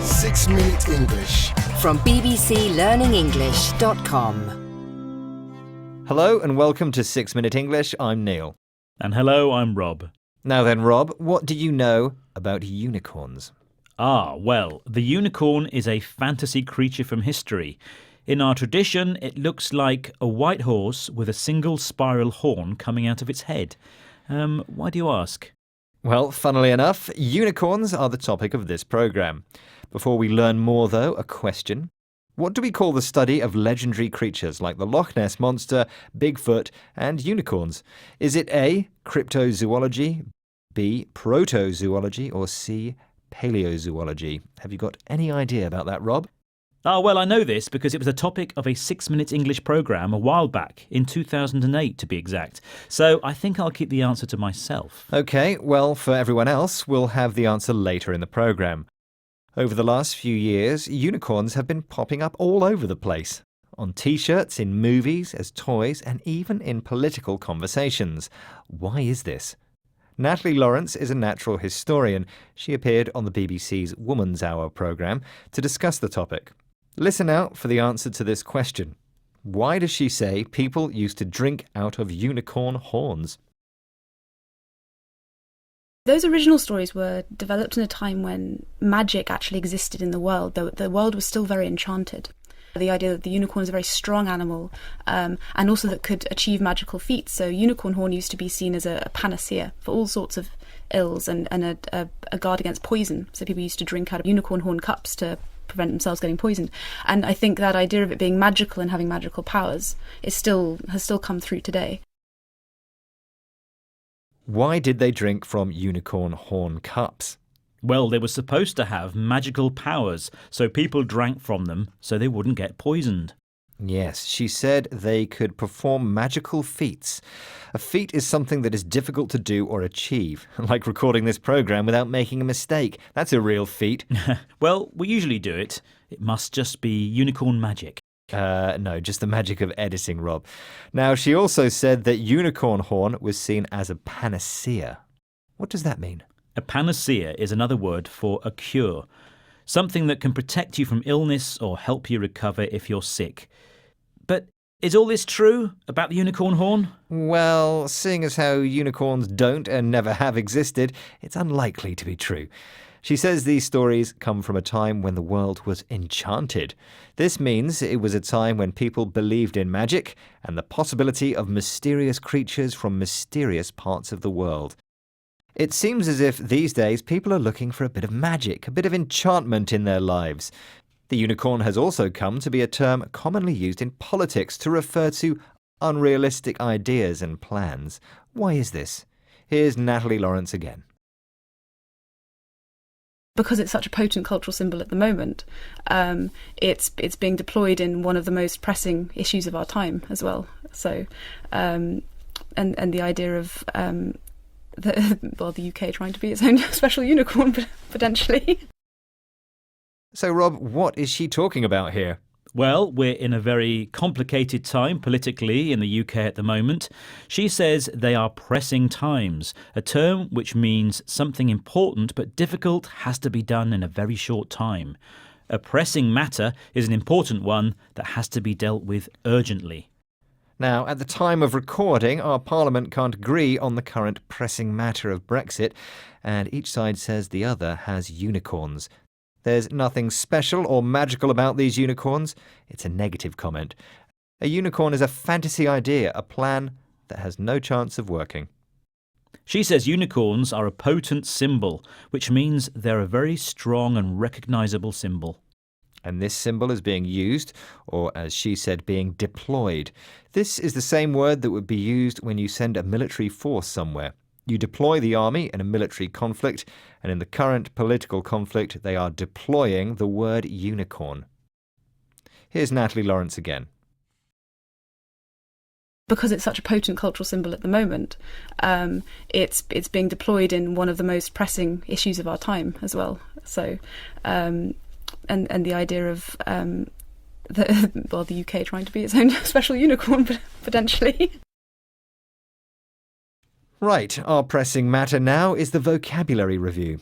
6-Minute English. From bbclearningenglish.com. Hello and welcome to 6-Minute English. I'm Neil. And hello, I'm Rob. Now then, Rob, what do you know about unicorns? Well, the unicorn is a fantasy creature from history. In our tradition, it looks like a white horse with a single spiral horn coming out of its head. Why do you ask? Well, funnily enough, unicorns are the topic of this programme. Before we learn more, though, a question. What do we call the study of legendary creatures like the Loch Ness Monster, Bigfoot and unicorns? Is it A, cryptozoology, B, protozoology or C, paleozoology? Have you got any idea about that, Rob? Well, I know this because it was a topic of a 6-Minute English programme a while back, in 2008 to be exact. So I think I'll keep the answer to myself. OK, well, for everyone else, we'll have the answer later in the programme. Over the last few years, unicorns have been popping up all over the place. On T-shirts, in movies, as toys, and even in political conversations. Why is this? Natalie Lawrence is a natural historian. She appeared on the BBC's Woman's Hour programme to discuss the topic. Listen out for the answer to this question. Why does she say people used to drink out of unicorn horns? Those original stories were developed in a time when magic actually existed in the world, though the world was still very enchanted. The idea that the unicorn is a very strong animal and also that could achieve magical feats. So unicorn horn used to be seen as a panacea for all sorts of ills and a guard against poison. So people used to drink out of unicorn horn cups to prevent themselves getting poisoned. And I think that idea of it being magical and having magical powers has still come through today. Why did they drink from unicorn horn cups? Well, they were supposed to have magical powers, so people drank from them so they wouldn't get poisoned. Yes, she said they could perform magical feats. A feat is something that is difficult to do or achieve, like recording this programme without making a mistake. That's a real feat. Well, we usually do it. It must just be unicorn magic. No, just the magic of editing, Rob. Now, she also said that unicorn horn was seen as a panacea. What does that mean? A panacea is another word for a cure, something that can protect you from illness or help you recover if you're sick. But is all this true about the unicorn horn? Well, seeing as how unicorns don't and never have existed, it's unlikely to be true. She says these stories come from a time when the world was enchanted. This means it was a time when people believed in magic and the possibility of mysterious creatures from mysterious parts of the world. It seems as if these days people are looking for a bit of magic, a bit of enchantment in their lives. The unicorn has also come to be a term commonly used in politics to refer to unrealistic ideas and plans. Why is this? Here's Natalie Lawrence again. Because it's such a potent cultural symbol at the moment, it's being deployed in one of the most pressing issues of our time as well. So, and the idea of the UK trying to be its own special unicorn potentially. So, Rob, what is she talking about here? Well, we're in a very complicated time politically in the UK at the moment. She says they are pressing times, a term which means something important but difficult has to be done in a very short time. A pressing matter is an important one that has to be dealt with urgently. Now, at the time of recording, our Parliament can't agree on the current pressing matter of Brexit, and each side says the other has unicorns. There's nothing special or magical about these unicorns. It's a negative comment. A unicorn is a fantasy idea, a plan that has no chance of working. She says unicorns are a potent symbol, which means they're a very strong and recognisable symbol. And this symbol is being used, or as she said, being deployed. This is the same word that would be used when you send a military force somewhere. You deploy the army in a military conflict, and in the current political conflict, they are deploying the word unicorn. Here's Natalie Lawrence again. Because it's such a potent cultural symbol at the moment, it's being deployed in one of the most pressing issues of our time as well. So, and the idea of the UK trying to be its own special unicorn potentially. Right, our pressing matter now is the vocabulary review.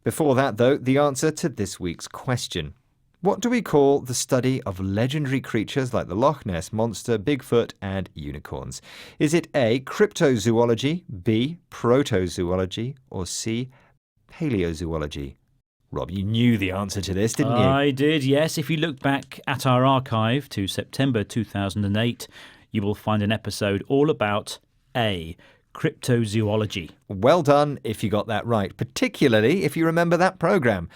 Before that, though, the answer to this week's question. What do we call the study of legendary creatures like the Loch Ness Monster, Bigfoot and unicorns? Is it A, cryptozoology, B, protozoology, or C, paleozoology? Rob, you knew the answer to this, didn't you? I did, yes. If you look back at our archive to September 2008, you will find an episode all about A, cryptozoology. Well done if you got that right, particularly if you remember that programme.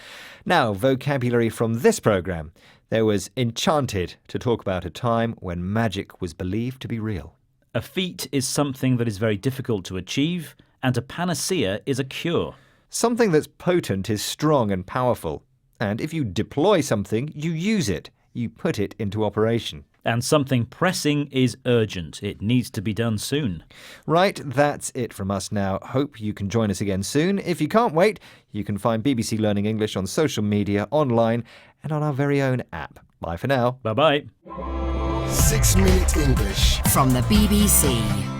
Now, vocabulary from this programme. There was enchanted, to talk about a time when magic was believed to be real. A feat is something that is very difficult to achieve, and a panacea is a cure. Something that's potent is strong and powerful. And if you deploy something, you use it. You put it into operation. And something pressing is urgent. It needs to be done soon. Right, that's it from us now. Hope you can join us again soon. If you can't wait, you can find BBC Learning English on social media, online, and on our very own app. Bye for now. Bye-bye. 6 Minute English. From the BBC.